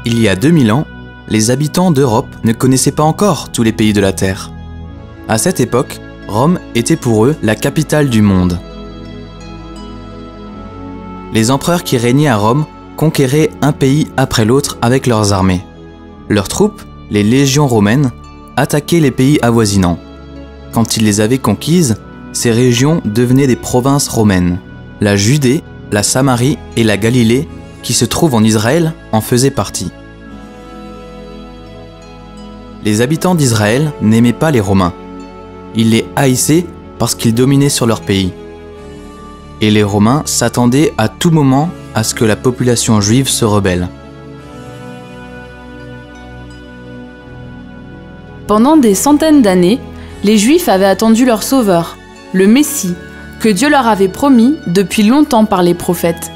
Il y a 2000 ans, les habitants d'Europe ne connaissaient pas encore tous les pays de la Terre. À cette époque, Rome était pour eux la capitale du monde. Les empereurs qui régnaient à Rome conquéraient un pays après l'autre avec leurs armées. Leurs troupes, les légions romaines, attaquaient les pays avoisinants. Quand ils les avaient conquises, ces régions devenaient des provinces romaines. La Judée, la Samarie et la Galilée, qui se trouvent en Israël, en faisaient partie. Les habitants d'Israël n'aimaient pas les Romains. Ils les haïssaient parce qu'ils dominaient sur leur pays. Et les Romains s'attendaient à tout moment à ce que la population juive se rebelle. Pendant des centaines d'années, les Juifs avaient attendu leur sauveur, le Messie, que Dieu leur avait promis depuis longtemps par les prophètes.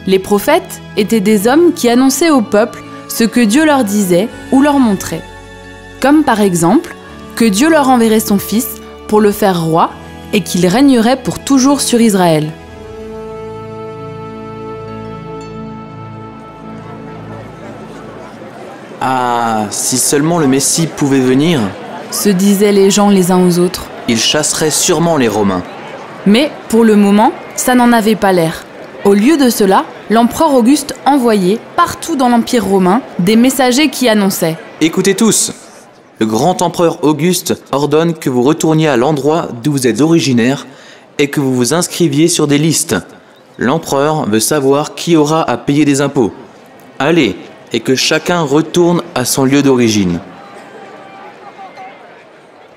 Les prophètes étaient des hommes qui annonçaient au peuple ce que Dieu leur disait ou leur montrait. Comme par exemple, que Dieu leur enverrait son Fils pour le faire roi et qu'il régnerait pour toujours sur Israël. Ah, si seulement le Messie pouvait venir, Se disaient les gens les uns aux autres. il chasserait sûrement les Romains. Mais pour le moment, ça n'en avait pas l'air. Au lieu de cela, l'empereur Auguste envoyait, partout dans l'Empire romain, des messagers qui annonçaient « Écoutez tous, le grand empereur Auguste ordonne que vous retourniez à l'endroit d'où vous êtes originaire et que vous vous inscriviez sur des listes. L'empereur veut savoir qui aura à payer des impôts. Allez, et que chacun retourne à son lieu d'origine. »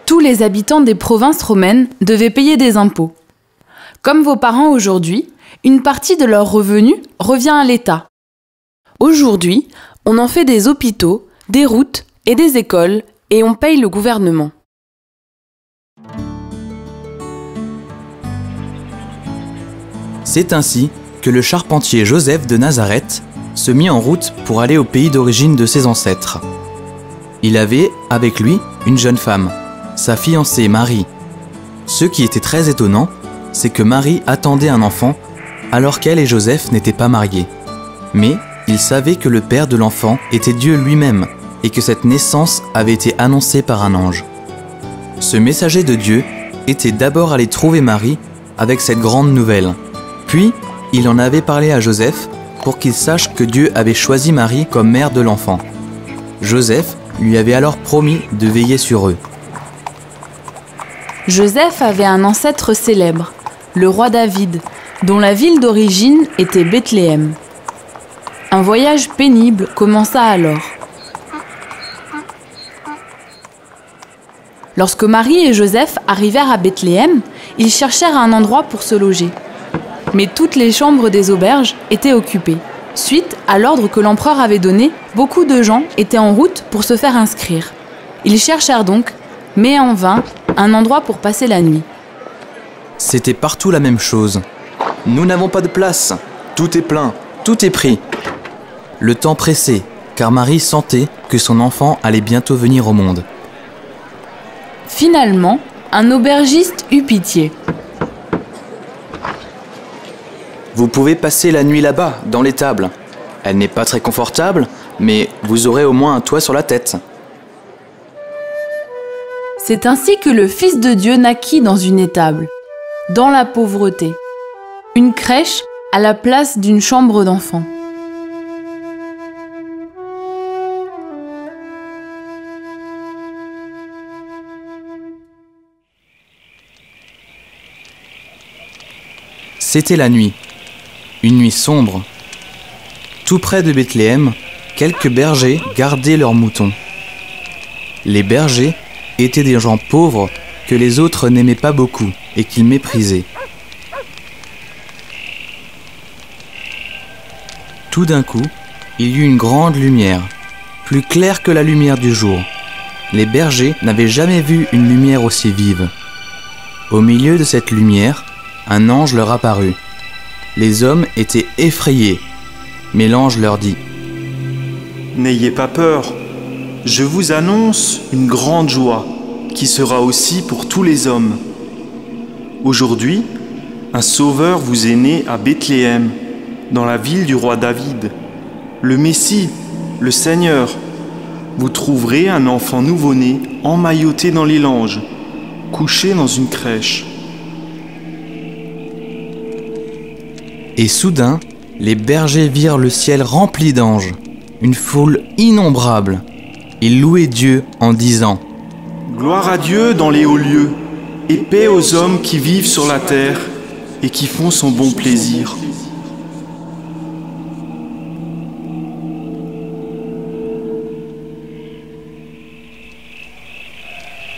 Tous les habitants des provinces romaines devaient payer des impôts. Comme vos parents aujourd'hui, une partie de leurs revenus revient à l'État. Aujourd'hui, on en fait des hôpitaux, des routes et des écoles et on paye le gouvernement. C'est ainsi que le charpentier Joseph de Nazareth se mit en route pour aller au pays d'origine de ses ancêtres. Il avait, avec lui, une jeune femme, sa fiancée Marie. Ce qui était très étonnant, c'est que Marie attendait un enfant alors qu'elle et Joseph n'étaient pas mariés. Mais il savait que le père de l'enfant était Dieu lui-même et que cette naissance avait été annoncée par un ange. Ce messager de Dieu était d'abord allé trouver Marie avec cette grande nouvelle. Puis, il en avait parlé à Joseph pour qu'il sache que Dieu avait choisi Marie comme mère de l'enfant. Joseph lui avait alors promis de veiller sur eux. Joseph avait un ancêtre célèbre, le roi David, dont la ville d'origine était Bethléem. Un voyage pénible commença alors. Lorsque Marie et Joseph arrivèrent à Bethléem, ils cherchèrent un endroit pour se loger. Mais toutes les chambres des auberges étaient occupées. Suite à l'ordre que l'empereur avait donné, beaucoup de gens étaient en route pour se faire inscrire. Ils cherchèrent donc, mais en vain, un endroit pour passer la nuit. C'était partout la même chose. Nous n'avons pas de place. Tout est plein. Tout est pris. Le temps pressait, car Marie sentait que son enfant allait bientôt venir au monde. Finalement, un aubergiste eut pitié. Vous pouvez passer la nuit là-bas, dans l'étable. Elle n'est pas très confortable, mais vous aurez au moins un toit sur la tête. C'est ainsi que le Fils de Dieu naquit dans une étable, dans la pauvreté. Une crèche à la place d'une chambre d'enfant. C'était la nuit. Une nuit sombre. Tout près de Bethléem, quelques bergers gardaient leurs moutons. Les bergers étaient des gens pauvres que les autres n'aimaient pas beaucoup et qu'ils méprisaient. Tout d'un coup, il y eut une grande lumière, plus claire que la lumière du jour. Les bergers n'avaient jamais vu une lumière aussi vive. Au milieu de cette lumière, un ange leur apparut. Les hommes étaient effrayés, mais l'ange leur dit : « N'ayez pas peur, je vous annonce une grande joie qui sera aussi pour tous les hommes. Aujourd'hui, un sauveur vous est né à Bethléem, dans la ville du roi David. Le Messie, le Seigneur. Vous trouverez un enfant nouveau-né emmailloté dans les langes, couché dans une crèche. » Et soudain, les bergers virent le ciel rempli d'anges, une foule innombrable. Ils louaient Dieu en disant : « Gloire à Dieu dans les hauts lieux, et paix aux hommes qui vivent sur la terre et qui font son bon plaisir. »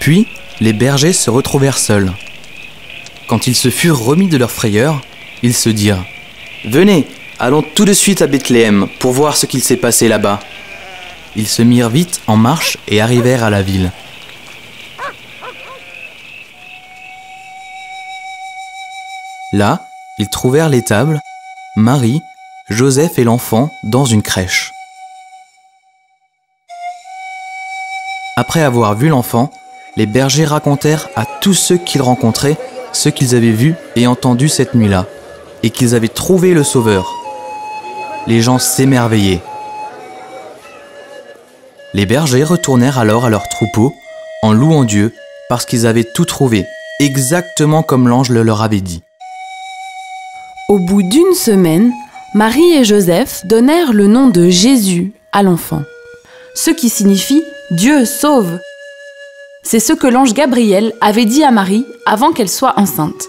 Puis, les bergers se retrouvèrent seuls. Quand ils se furent remis de leur frayeur, ils se dirent : « Venez, allons tout de suite à Bethléem pour voir ce qu'il s'est passé là-bas. » Ils se mirent vite en marche et arrivèrent à la ville. Là, ils trouvèrent l'étable, Marie, Joseph et l'enfant dans une crèche. Après avoir vu l'enfant, les bergers racontèrent à tous ceux qu'ils rencontraient ce qu'ils avaient vu et entendu cette nuit-là, et qu'ils avaient trouvé le Sauveur. Les gens s'émerveillaient. Les bergers retournèrent alors à leur troupeau en louant Dieu parce qu'ils avaient tout trouvé, exactement comme l'ange le leur avait dit. Au bout d'une semaine, Marie et Joseph donnèrent le nom de Jésus à l'enfant, ce qui signifie « Dieu sauve ». C'est ce que l'ange Gabriel avait dit à Marie avant qu'elle soit enceinte.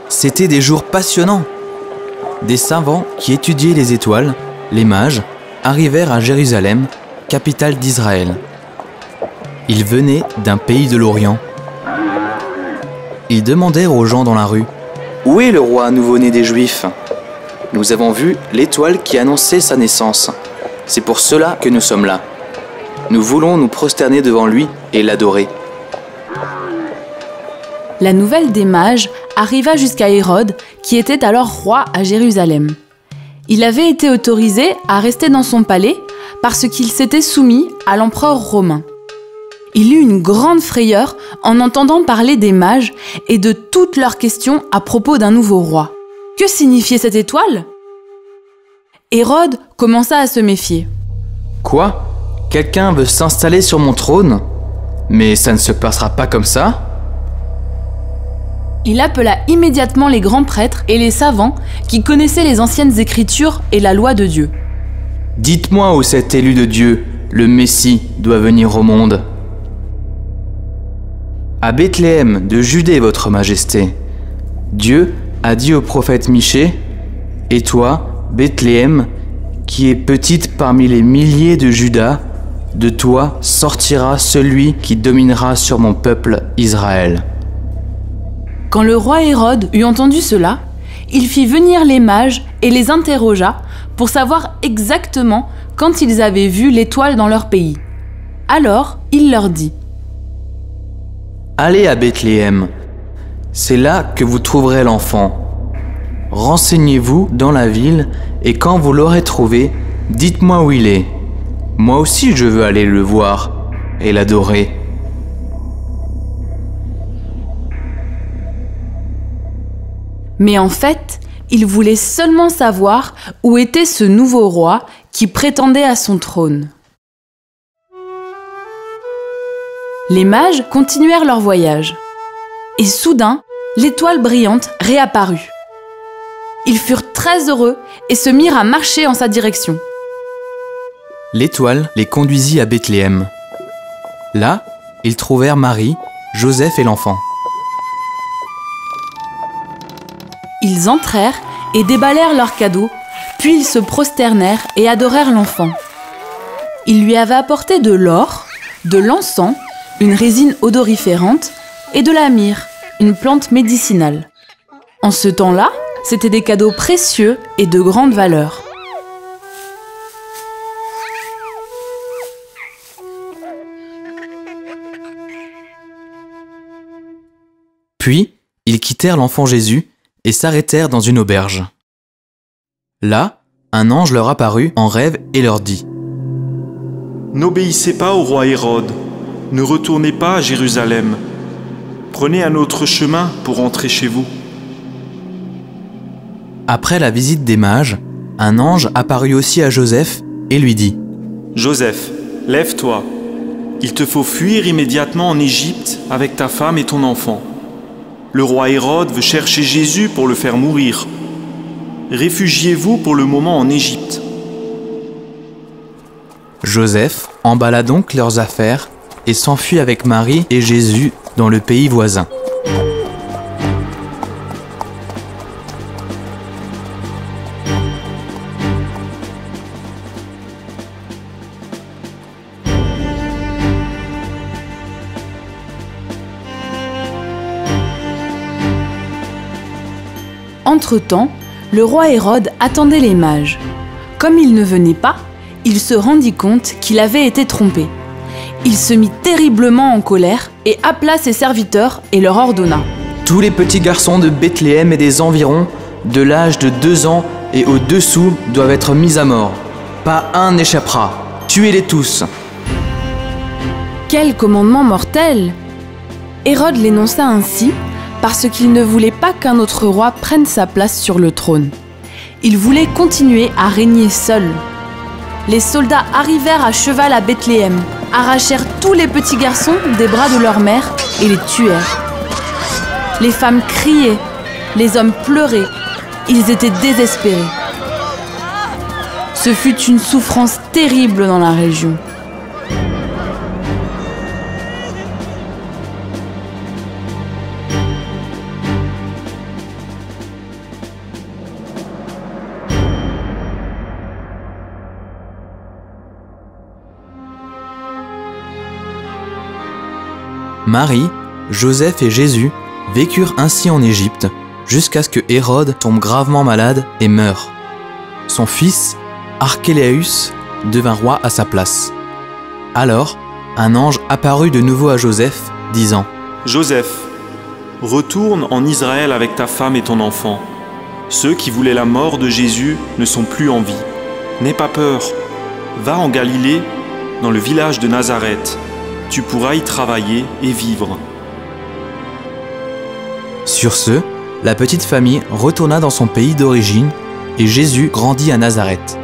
C'étaient des jours passionnants. Des savants qui étudiaient les étoiles, les mages, arrivèrent à Jérusalem, capitale d'Israël. Ils venaient d'un pays de l'Orient. Ils demandèrent aux gens dans la rue : « Où est le roi nouveau-né des Juifs ? Nous avons vu l'étoile qui annonçait sa naissance. C'est pour cela que nous sommes là. Nous voulons nous prosterner devant lui et l'adorer. » La nouvelle des mages arriva jusqu'à Hérode, qui était alors roi à Jérusalem. Il avait été autorisé à rester dans son palais parce qu'il s'était soumis à l'empereur romain. Il eut une grande frayeur en entendant parler des mages et de toutes leurs questions à propos d'un nouveau roi. Que signifiait cette étoile ? Hérode commença à se méfier. « Quoi ? Quelqu'un veut s'installer sur mon trône ? Mais ça ne se passera pas comme ça ?» Il appela immédiatement les grands prêtres et les savants qui connaissaient les anciennes écritures et la loi de Dieu. « Dites-moi où cet élu de Dieu, le Messie, doit venir au monde. » « À Bethléem de Judée, votre majesté. Dieu a dit au prophète Michée : Et toi, Bethléem, qui es petite parmi les milliers de Juda, de toi sortira celui qui dominera sur mon peuple Israël. » Quand le roi Hérode eut entendu cela, il fit venir les mages et les interrogea pour savoir exactement quand ils avaient vu l'étoile dans leur pays. Alors, il leur dit : « Allez à Bethléem, c'est là que vous trouverez l'enfant. Renseignez-vous dans la ville et quand vous l'aurez trouvé, dites-moi où il est. Moi aussi je veux aller le voir et l'adorer. » Mais en fait, il voulait seulement savoir où était ce nouveau roi qui prétendait à son trône. Les mages continuèrent leur voyage. Et soudain, l'étoile brillante réapparut. Ils furent très heureux et se mirent à marcher en sa direction. L'étoile les conduisit à Bethléem. Là, ils trouvèrent Marie, Joseph et l'enfant. Ils entrèrent et déballèrent leurs cadeaux, puis ils se prosternèrent et adorèrent l'enfant. Ils lui avaient apporté de l'or, de l'encens, une résine odoriférante et de la myrrhe, une plante médicinale. En ce temps-là, c'étaient des cadeaux précieux et de grande valeur. Puis, ils quittèrent l'enfant Jésus et s'arrêtèrent dans une auberge. Là, un ange leur apparut en rêve et leur dit : « N'obéissez pas au roi Hérode, ne retournez pas à Jérusalem. Prenez un autre chemin pour rentrer chez vous. Après la visite des mages, un ange apparut aussi à Joseph et lui dit : « Joseph, lève-toi. Il te faut fuir immédiatement en Égypte avec ta femme et ton enfant. Le roi Hérode veut chercher Jésus pour le faire mourir. Réfugiez-vous pour le moment en Égypte. » Joseph emballa donc leurs affaires et s'enfuit avec Marie et Jésus dans le pays voisin. Entre-temps, le roi Hérode attendait les mages. Comme ils ne venaient pas, il se rendit compte qu'il avait été trompé. Il se mit terriblement en colère et appela ses serviteurs et leur ordonna : « Tous les petits garçons de Bethléem et des environs, de l'âge de 2 ans et au-dessous, doivent être mis à mort. Pas un n'échappera. Tuez-les tous. » Quel commandement mortel! Hérode l'énonça ainsi parce qu'il ne voulait pas qu'un autre roi prenne sa place sur le trône. Il voulait continuer à régner seul. Les soldats arrivèrent à cheval à Bethléem, arrachèrent tous les petits garçons des bras de leur mère et les tuèrent. Les femmes criaient, les hommes pleuraient, ils étaient désespérés. Ce fut une souffrance terrible dans la région. Marie, Joseph et Jésus vécurent ainsi en Égypte jusqu'à ce que Hérode tombe gravement malade et meure. Son fils, Archélaüs, devint roi à sa place. Alors, un ange apparut de nouveau à Joseph, disant : « Joseph, retourne en Israël avec ta femme et ton enfant. Ceux qui voulaient la mort de Jésus ne sont plus en vie. N'aie pas peur, va en Galilée, dans le village de Nazareth. Tu pourras y travailler et vivre. » Sur ce, la petite famille retourna dans son pays d'origine et Jésus grandit à Nazareth.